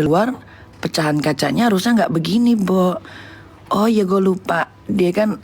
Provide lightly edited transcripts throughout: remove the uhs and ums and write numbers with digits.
luar pecahan kacanya harusnya nggak begini, Bo. Oh ya gue lupa, dia kan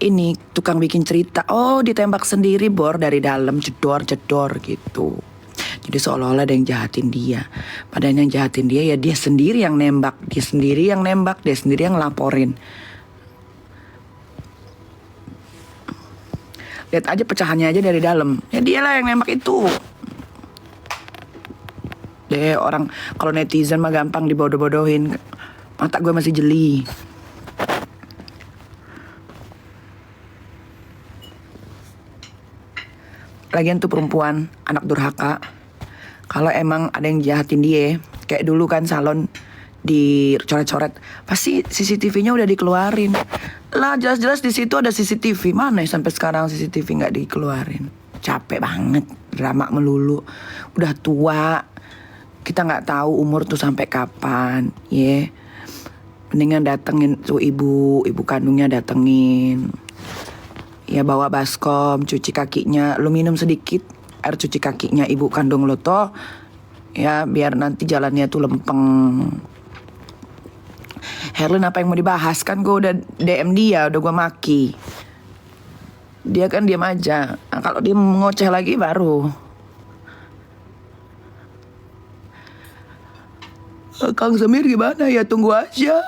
ini tukang bikin cerita. Oh, ditembak sendiri, Bor, dari dalam, jedor-jedor gitu. Jadi seolah-olah ada yang jahatin dia. Padahal yang jahatin dia ya dia sendiri yang nembak, dia sendiri yang laporin. Lihat aja pecahannya aja dari dalam. Ya dialah yang nembak itu. Deh orang kalau netizen mah gampang dibodoh-bodohin. Mata gue masih jeli. Lagian tuh perempuan anak durhaka. Kalau emang ada yang jahatin dia, kayak dulu kan salon dicoret-coret, pasti CCTV-nya udah dikeluarin. Lah jelas-jelas di situ ada CCTV. Mana ya sampai sekarang CCTV nggak dikeluarin? Capek banget drama melulu. Udah tua, kita nggak tahu umur tuh sampai kapan, ya. Mendingan datengin tuh ibu kandungnya datengin. Ya bawa baskom, cuci kakinya, lu minum sedikit air cuci kakinya ibu kandung lo toh, ya biar nanti jalannya tuh lempeng. Herlin apa yang mau dibahas, kan gue udah DM dia, udah gue maki. Dia kan diam aja. Nah, kalau dia ngoceh lagi baru. Kang Semir gimana ya, tunggu aja.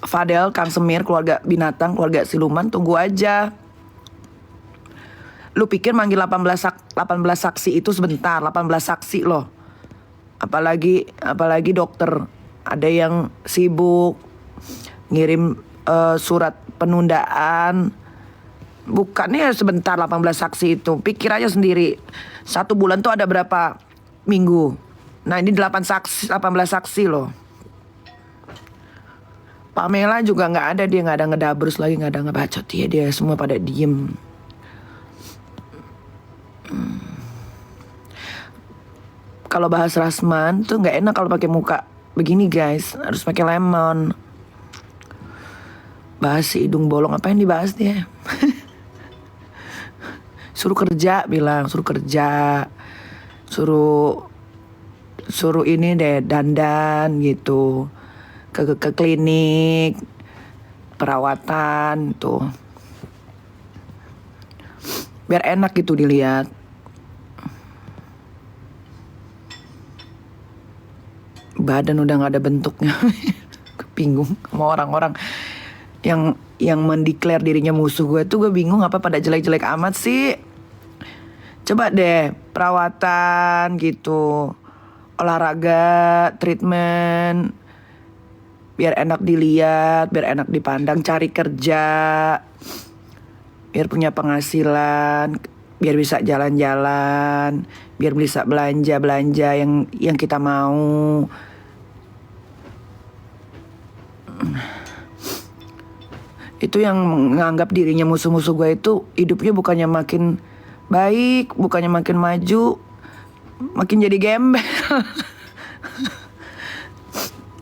Fadel, Kang Semir, keluarga binatang, keluarga siluman, tunggu aja. Lu pikir manggil 18 saksi itu sebentar, 18 saksi loh. Apalagi dokter. Ada yang sibuk ngirim surat penundaan. Bukannya sebentar 18 saksi itu. Pikir aja sendiri. 1 bulan tuh ada berapa minggu. Nah ini 18 saksi loh. Pamela juga nggak ada, dia nggak ada ngedabrus lagi, nggak ada ngebacot dia semua pada diem. Kalau bahas Rasman tuh nggak enak kalau pakai muka begini guys, harus pakai lemon. Bahas si hidung bolong, apa yang dibahas dia? Suruh kerja, bilang suruh kerja, suruh ini deh dandan gitu. Ke klinik perawatan tuh biar enak gitu dilihat. Badan udah nggak ada bentuknya. Bingung sama orang-orang yang mendeklar dirinya musuh gue tuh. Gue bingung apa pada jelek-jelek amat sih. Coba deh perawatan gitu, olahraga, treatment, biar enak dilihat, biar enak dipandang, cari kerja, biar punya penghasilan, biar bisa jalan-jalan, biar bisa belanja yang kita mau. Itu yang menganggap dirinya musuh-musuh gue itu hidupnya bukannya makin baik, bukannya makin maju, makin jadi gembel.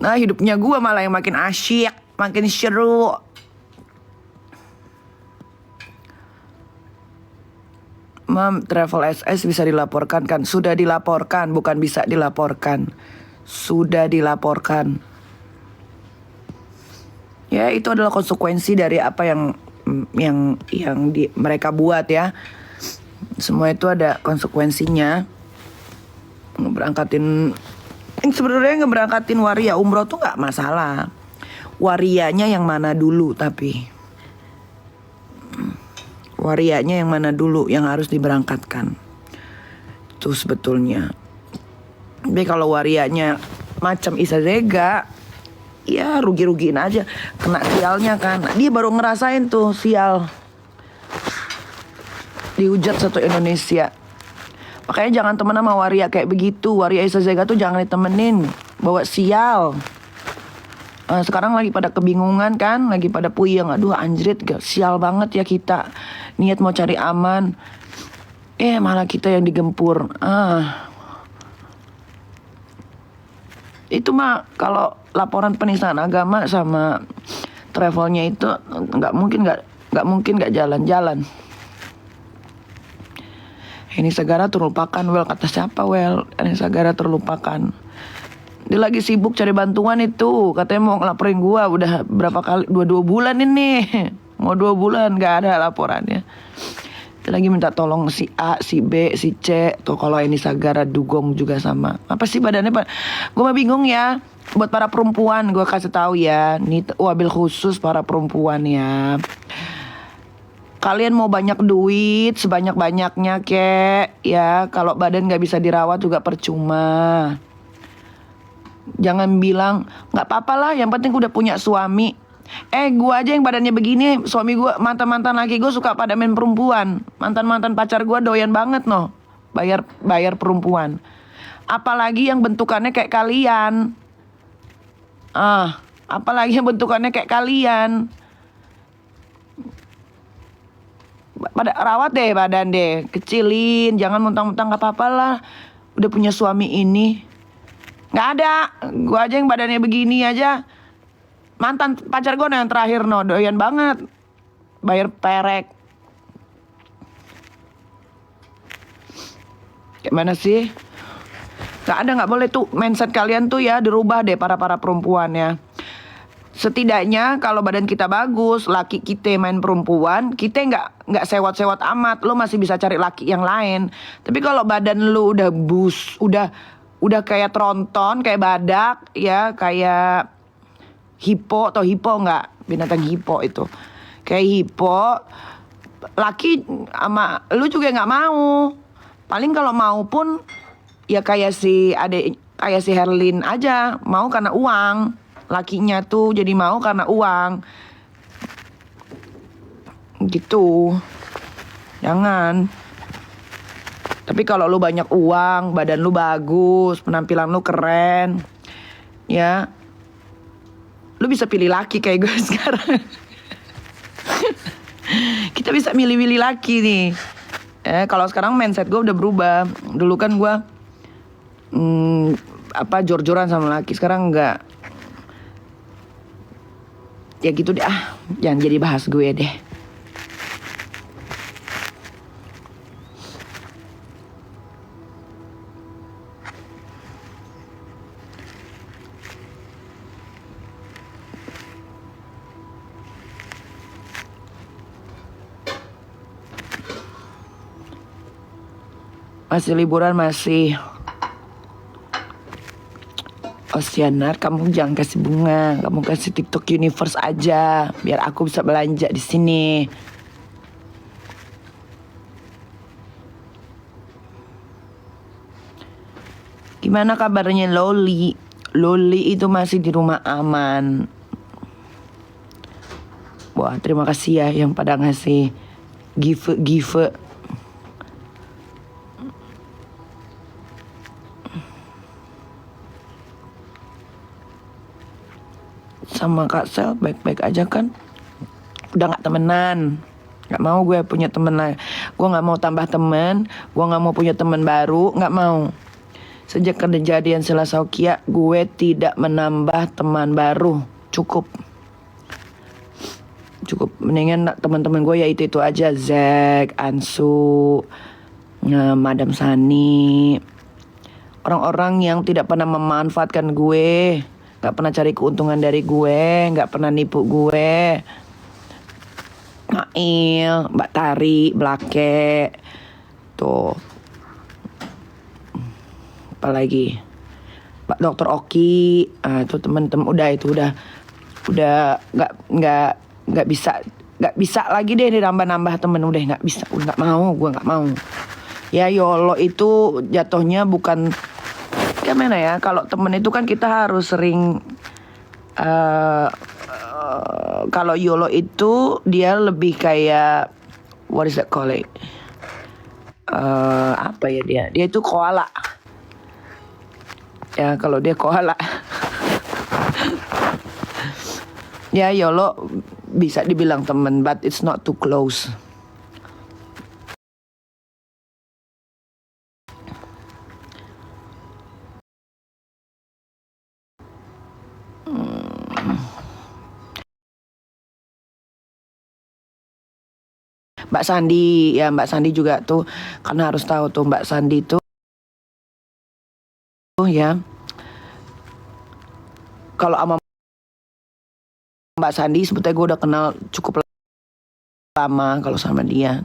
Nah hidupnya gue malah yang makin asyik, makin seru. Mam, travel SS bisa dilaporkan kan? Sudah dilaporkan, bukan bisa dilaporkan. Sudah dilaporkan. Ya itu adalah konsekuensi dari apa yang mereka buat ya. Semua itu ada konsekuensinya. Sebenarnya ngeberangkatin waria umroh tuh nggak masalah. Warianya yang mana dulu tapi. Warianya yang mana dulu yang harus diberangkatkan. Itu sebetulnya. Tapi kalau warianya macam Isa Zega, ya rugi-rugiin aja. Kena sialnya kan. Dia baru ngerasain tuh sial. Dihujat satu Indonesia. Makanya jangan temen sama waria kayak begitu. Waria Isa Zega tuh jangan ditemenin. Bawa sial. Sekarang lagi pada kebingungan kan. Lagi pada puyeng. Aduh anjrit sial banget ya kita. Niat mau cari aman. Malah kita yang digempur. Itu mah kalau laporan penistaan agama sama travelnya itu nggak mungkin nggak jalan-jalan. Eni Sagara terlupakan, Well. Kata siapa, Well? Eni Sagara terlupakan. Dia lagi sibuk cari bantuan itu. Katanya mau ngelaporin gua. Udah berapa kali, dua bulan ini. Mau 2 bulan gak ada laporannya. Dia lagi minta tolong si A, si B, si C. Tuh kalau Eni Sagara dugong juga sama. Apa sih badannya, Pak? Gue mah bingung ya. Buat para perempuan gue kasih tahu ya. Ini wabil khusus para perempuan ya. Kalian mau banyak duit sebanyak-banyaknya kek ya. Kalau badan gak bisa dirawat juga percuma. Jangan bilang nggak apa-apa lah, yang penting udah punya suami. Gue aja yang badannya begini, suami gue, mantan laki gue suka pada main perempuan. Mantan pacar gue doyan banget noh, bayar perempuan. Apalagi yang bentukannya kayak kalian. Apalagi yang bentukannya kayak kalian. Pada rawat deh badan deh, kecilin, jangan mentang-mentang nggak apa-apa lah, udah punya suami ini. Nggak ada, gue aja yang badannya begini aja. Mantan pacar gue yang terakhir doyan banget bayar perek. Gimana sih? Nggak boleh tuh mindset kalian tuh ya dirubah deh para perempuan ya. Setidaknya kalau badan kita bagus, laki kita main perempuan, kita nggak sewot-sewot amat, lo masih bisa cari laki yang lain. Tapi kalau badan lo udah udah kayak tronton, kayak badak ya, kayak hipo atau hipo nggak, binatang hipo itu, kayak hipo, laki sama lu juga nggak mau. Paling kalau mau pun ya kayak si Herlin aja, mau karena uang. Lakinya tuh jadi mau karena uang gitu. Jangan. Tapi kalau lu banyak uang, badan lu bagus, penampilan lu keren, ya lu bisa pilih laki kayak gue sekarang. Kita bisa milih-milih laki nih. Kalau sekarang mindset gue udah berubah. Dulu kan gue jor-joran sama laki, sekarang enggak. Ya gitu deh, jangan jadi bahas gue deh. Masih liburan masih. Oceanar, kamu jangan kasih bunga, kamu kasih TikTok Universe aja, biar aku bisa belanja di sini. Gimana kabarnya Loli? Loli itu masih di rumah aman. Wah, terima kasih ya yang pada ngasih give. Sama Kak Sel baik-baik aja kan? Udah gak temenan. Gak mau gue punya temen lagi. Gue gak mau tambah temen. Gue gak mau punya temen baru. Gak mau. Sejak kejadian Selasa-Okia, gue tidak menambah teman baru. Cukup. Mendingan teman-teman gue ya itu aja. Zack, Ansu, Madam Sani. Orang-orang yang tidak pernah memanfaatkan gue, gak pernah cari keuntungan dari gue, gak pernah nipu gue. Mail, Mbak Tari, Blake, tuh. Apalagi Pak Dokter Oki, itu temen-temen udah nggak bisa lagi deh nambah temen, udah nggak bisa, gue nggak mau. Ya YOLO itu jatuhnya bukan gimana ya, kalau temen itu kan kita harus sering kalau YOLO itu dia lebih kayak what is that call it? Apa ya dia itu koala. Ya kalau dia koala. Ya YOLO bisa dibilang temen, but it's not too close. Mbak Sandi, ya Mbak Sandi juga tuh, karena harus tahu tuh Mbak Sandi tuh ya, kalau sama Mbak Sandi sebetulnya gue udah kenal cukup lama kalau sama dia.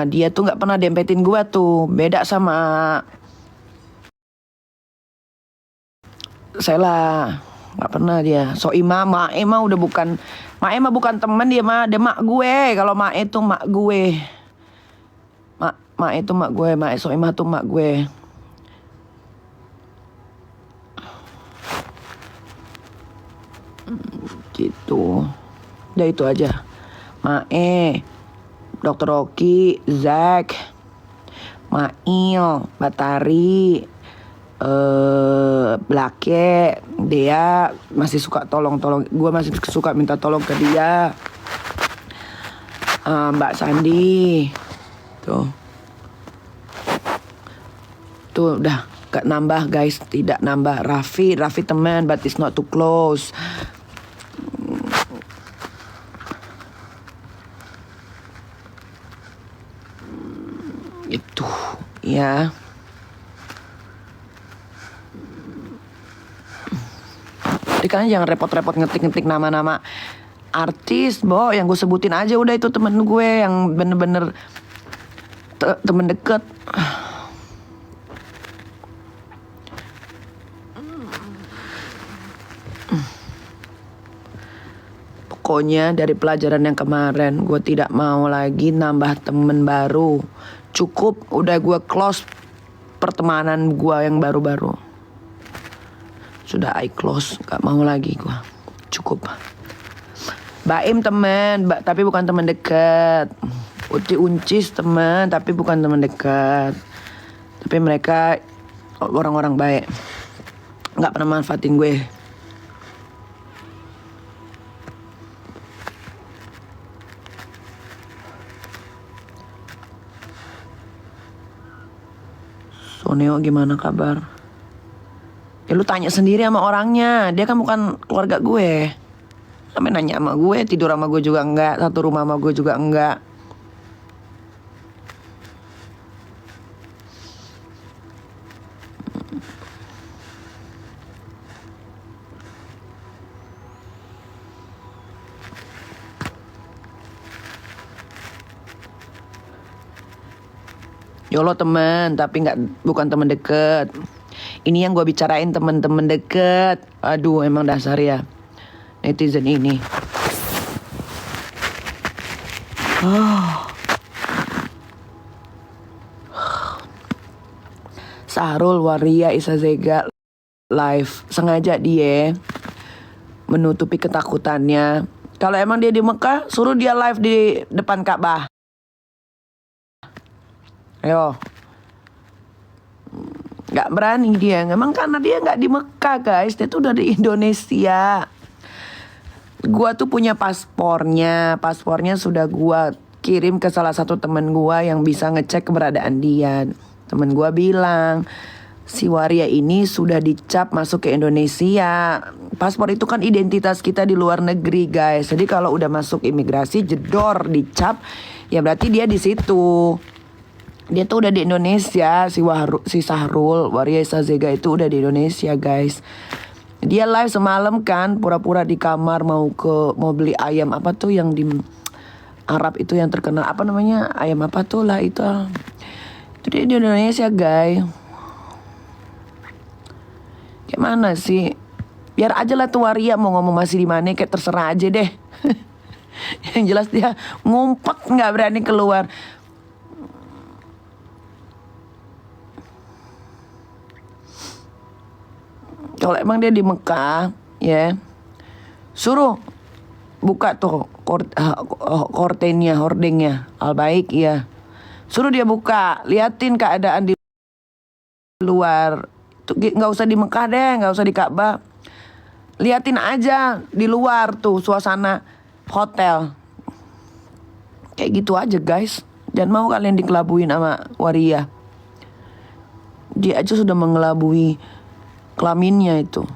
Dia tuh nggak pernah dempetin gue tuh, beda sama Sela, nggak pernah dia. Soima, Mae mah udah bukan, Mae mah bukan temen dia mak gue. Kalau Mae itu mak gue, Mae itu mak gue, Mae Soima tuh mak gue. Gitu. Udah itu aja. Mae, Dokter Rocky, Zack, Mail, Batari, Blake, Dea masih suka tolong-tolong. Gue masih suka minta tolong ke dia. Mbak Sandi, tuh udah gak nambah guys, tidak nambah. Raffi teman, but it's not too close. Itu ya. Jadi kalian jangan repot-repot ngetik-ngetik nama-nama artis, Bo. Yang gue sebutin aja udah, itu temen gue yang bener-bener temen deket. Pokoknya dari pelajaran yang kemarin, gue tidak mau lagi nambah temen baru. Cukup, udah gue close pertemanan gue yang baru-baru. Sudah I close, gak mau lagi gue. Cukup. Baim temen, tapi bukan temen deket. Uci Uncis temen, tapi bukan temen deket. Tapi mereka orang-orang baik. Gak pernah manfaatin gue. Soneo gimana kabar? Ya lu tanya sendiri sama orangnya. Dia kan bukan keluarga gue. Sampai nanya sama gue, tidur sama gue juga enggak, satu rumah sama gue juga enggak. Yolo temen, tapi bukan temen deket. Ini yang gue bicarain temen-temen deket. Aduh, emang dasar ya netizen ini. Sahrul Waria Isazega live. Sengaja dia menutupi ketakutannya. Kalau emang dia di Mekah, suruh dia live di depan Ka'bah. Ayo. Gak berani dia. Emang karena dia gak di Mekah guys. Dia tuh udah di Indonesia. Gua tuh punya paspornya. Paspornya sudah gua kirim ke salah satu temen gua yang bisa ngecek keberadaan dia. Temen gua bilang, si Waria ini sudah dicap masuk ke Indonesia. Paspor itu kan identitas kita di luar negeri guys. Jadi kalau udah masuk imigrasi jedor dicap, ya berarti dia di situ. Dia tuh udah di Indonesia. Si Sahrul Waria Isazega itu udah di Indonesia guys. Dia live semalam kan, pura-pura di kamar mau beli ayam apa tuh yang di Arab itu yang terkenal, apa namanya, ayam apa tuh lah itu. Itu dia di Indonesia guys. Kayak mana sih? Biar aja lah tuh Waria mau ngomong masih di mana, kayak terserah aja deh. Yang jelas dia ngumpet, nggak berani keluar. Kalau emang dia di Mekah, ya suruh buka tuh hordengnya Al-Baik ya. Suruh dia buka, liatin keadaan di luar. Tuh, nggak usah di Mekah deh, nggak usah di Ka'bah. Liatin aja di luar tuh suasana hotel. Kayak gitu aja guys. Jangan mau kalian dikelabuin sama Waria. Dia aja sudah mengelabui kelaminnya itu.